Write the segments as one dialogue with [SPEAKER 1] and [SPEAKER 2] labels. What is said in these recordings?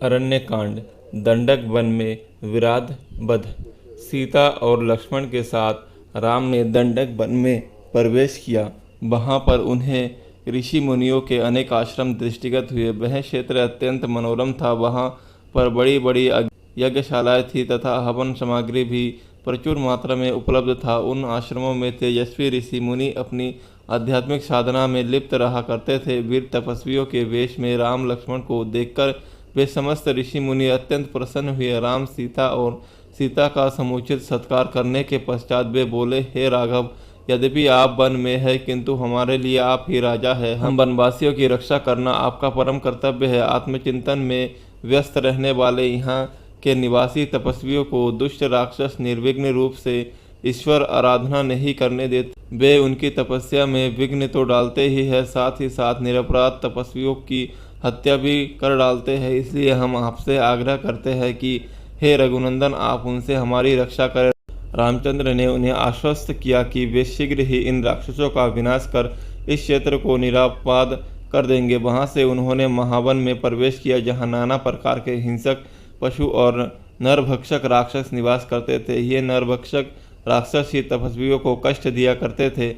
[SPEAKER 1] अरण्यकांड। दंडक वन में विराध वध। सीता और लक्ष्मण के साथ राम ने दंडक वन में प्रवेश किया। वहां पर उन्हें ऋषि मुनियों के अनेक आश्रम दृष्टिगत हुए। वह क्षेत्र अत्यंत मनोरम था। वहां पर बड़ी बड़ी यज्ञशालाएं थी तथा हवन सामग्री भी प्रचुर मात्रा में उपलब्ध था। उन आश्रमों में तेजस्वी ऋषि मुनि अपनी आध्यात्मिक साधना में लिप्त रहा करते थे। वीर तपस्वियों के वेश में राम लक्ष्मण को देखकर वे समस्त ऋषि मुनि अत्यंत प्रसन्न हुए। राम सीता का समुचित सत्कार करने के पश्चात वे बोले, हे राघव, यद्यपि आप वन में है किंतु हमारे लिए आप ही राजा है। हम वनवासियों की रक्षा करना आपका परम कर्तव्य है। आत्मचिंतन में व्यस्त रहने वाले यहाँ के निवासी तपस्वियों को दुष्ट राक्षस निर्विघ्न रूप से ईश्वर आराधना नहीं करने देते। वे उनकी तपस्या में विघ्न तो डालते ही है, साथ ही साथ निरपराध तपस्वियों की हत्या भी कर डालते हैं। इसलिए हम आपसे आग्रह करते हैं कि हे रघुनंदन, आप उनसे हमारी रक्षा करें। रामचंद्र ने उन्हें आश्वस्त किया कि वे शीघ्र ही इन राक्षसों का विनाश कर इस क्षेत्र को निरापाद कर देंगे। वहां से उन्होंने महावन में प्रवेश किया, जहां नाना प्रकार के हिंसक पशु और नरभक्षक राक्षस निवास करते थे। ये नरभक्षक राक्षस ही तपस्वियों को कष्ट दिया करते थे।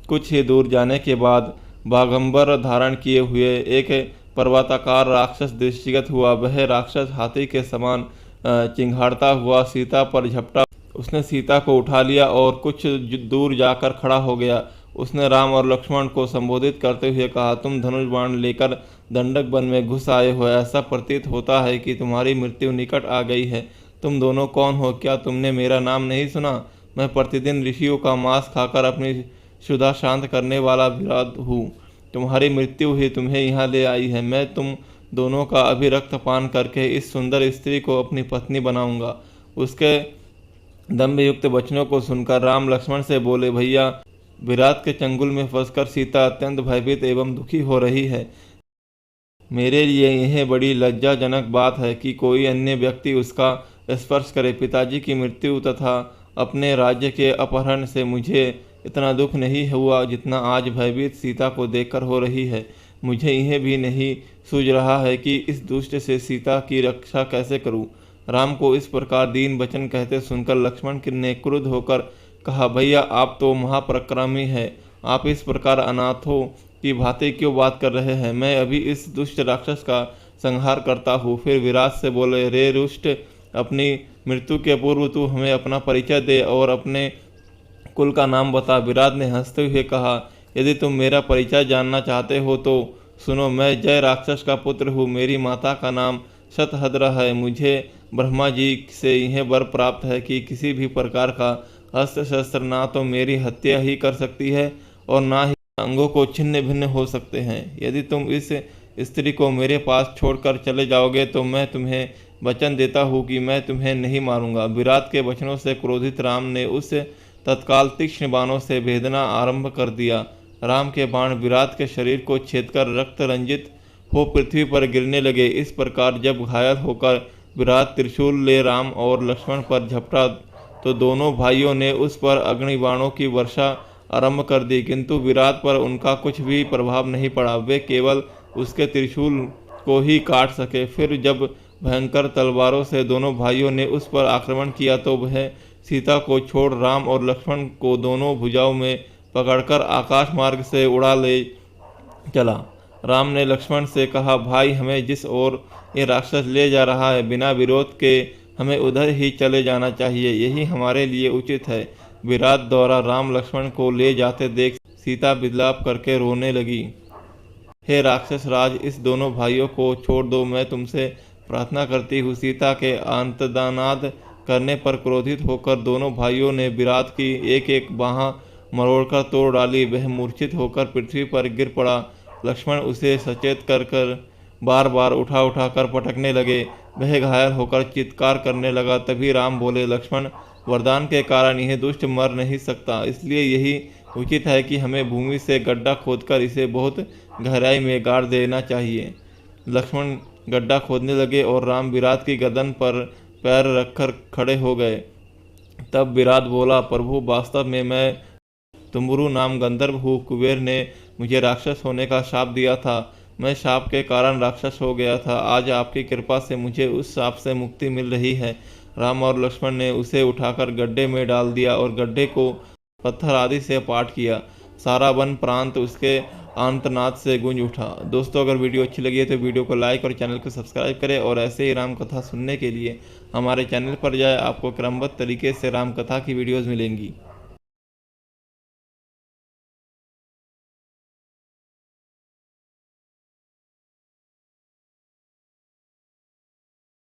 [SPEAKER 1] कुछ ही दूर जाने के बाद बाघंबर धारण किए हुए एक पर्वताकार राक्षस दृष्टिगत हुआ। वह राक्षस हाथी के समान चिंघाड़ता हुआ सीता पर झपटा। उसने सीता को उठा लिया और कुछ दूर जाकर खड़ा हो गया। उसने राम और लक्ष्मण को संबोधित करते हुए कहा, तुम धनुष बाण लेकर दंडक वन में घुस आए हो। ऐसा प्रतीत होता है कि तुम्हारी मृत्यु निकट आ गई है। तुम दोनों कौन हो? क्या तुमने मेरा नाम नहीं सुना? मैं प्रतिदिन ऋषियों का मांस खाकर अपनी क्षुधा शांत करने वाला विराट हूँ। तुम्हारी मृत्यु ही तुम्हें यहाँ ले आई है। मैं तुम दोनों का अभी रक्तपान करके इस सुंदर स्त्री को अपनी पत्नी बनाऊंगा। उसके दंभयुक्त वचनों को सुनकर राम लक्ष्मण से बोले, भैया, विराट के चंगुल में फंसकर सीता अत्यंत भयभीत एवं दुखी हो रही है। मेरे लिए यह बड़ी लज्जाजनक बात है कि कोई अन्य व्यक्ति उसका स्पर्श करे। पिताजी की मृत्यु तथा अपने राज्य के अपहरण से मुझे इतना दुख नहीं हुआ जितना आज भयभीत सीता को देखकर हो रही है। मुझे यह भी नहीं सूझ रहा है कि इस दुष्ट से सीता की रक्षा कैसे करूं। राम को इस प्रकार दीन वचन कहते सुनकर लक्ष्मण ने क्रुद्ध होकर कहा, भैया, आप तो महापराक्रमी हैं। आप इस प्रकार अनाथों की भांति क्यों बात कर रहे हैं? मैं अभी इस दुष्ट राक्षस का संहार करता हूँ। फिर विराट से बोले, रे रुष्ट, अपनी मृत्यु के पूर्व तू हमें अपना परिचय दे और अपने कुल का नाम बता। विराट ने हंसते हुए कहा, यदि तुम मेरा परिचय जानना चाहते हो तो सुनो। मैं जय राक्षस का पुत्र हूँ। मेरी माता का नाम शतहद्र है। मुझे ब्रह्मा जी से यह वर प्राप्त है कि किसी भी प्रकार का अस्त्र शस्त्र ना तो मेरी हत्या ही कर सकती है और ना ही अंगों को छिन्न भिन्न हो सकते हैं। यदि तुम इस स्त्री को मेरे पास छोड़कर चले जाओगे तो मैं तुम्हें वचन देता हूँ कि मैं तुम्हें नहीं मारूंगा। विराट के वचनों से क्रोधित राम ने उस तत्काल तीक्ष्ण बाणों से भेदना आरंभ कर दिया। राम के बाण विराट के शरीर को छेदकर रक्त रंजित हो पृथ्वी पर गिरने लगे। इस प्रकार जब घायल होकर विराट त्रिशूल ले राम और लक्ष्मण पर झपटा तो दोनों भाइयों ने उस पर अग्निबाणों की वर्षा आरंभ कर दी, किंतु विराट पर उनका कुछ भी प्रभाव नहीं पड़ा। वे केवल उसके त्रिशूल को ही काट सके। फिर जब भयंकर तलवारों से दोनों भाइयों ने उस पर आक्रमण किया तो वह सीता को छोड़ राम और लक्ष्मण को दोनों भुजाओं में पकड़कर आकाश मार्ग से उड़ा ले चला। राम ने लक्ष्मण से कहा, भाई, हमें जिस ओर ये राक्षस ले जा रहा है, बिना विरोध के हमें उधर ही चले जाना चाहिए। यही हमारे लिए उचित है। विराट द्वारा राम लक्ष्मण को ले जाते देख सीता विलाप करके रोने लगी। हे राक्षस राज, इस दोनों भाइयों को छोड़ दो। मैं तुमसे प्रार्थना करती हूँ। सीता के आर्तनाद करने पर क्रोधित होकर दोनों भाइयों ने विराट की एक एक बाह मरोड़कर तोड़ डाली। वह मूर्छित होकर पृथ्वी पर गिर पड़ा। लक्ष्मण उसे सचेत कर बार बार उठा कर पटकने लगे। वह घायल होकर चित्कार करने लगा। तभी राम बोले, लक्ष्मण, वरदान के कारण यह दुष्ट मर नहीं सकता, इसलिए यही उचित है कि हमें भूमि से गड्ढा खोदकर इसे बहुत गहराई में गाड़ देना चाहिए। लक्ष्मण गड्ढा खोदने लगे और राम विराट की गर्दन पर पैर रखकर खड़े हो गए। तब विराट बोला, प्रभु, वास्तव में मैं तुम्बुरु नाम गंधर्व हूँ। कुबेर ने मुझे राक्षस होने का शाप दिया था। मैं शाप के कारण राक्षस हो गया था। आज आपकी कृपा से मुझे उस शाप से मुक्ति मिल रही है। राम और लक्ष्मण ने उसे उठाकर गड्ढे में डाल दिया और गड्ढे को पत्थर आदि से पाट किया। सारा वन प्रांत उसके आर्तनाद से गूंज उठा। दोस्तों, अगर वीडियो अच्छी लगी है तो वीडियो को लाइक और चैनल को सब्सक्राइब करें और ऐसे ही राम कथा सुनने के लिए हमारे चैनल पर जाए। आपको क्रमबद्ध तरीके से राम कथा की वीडियोज़ मिलेंगी।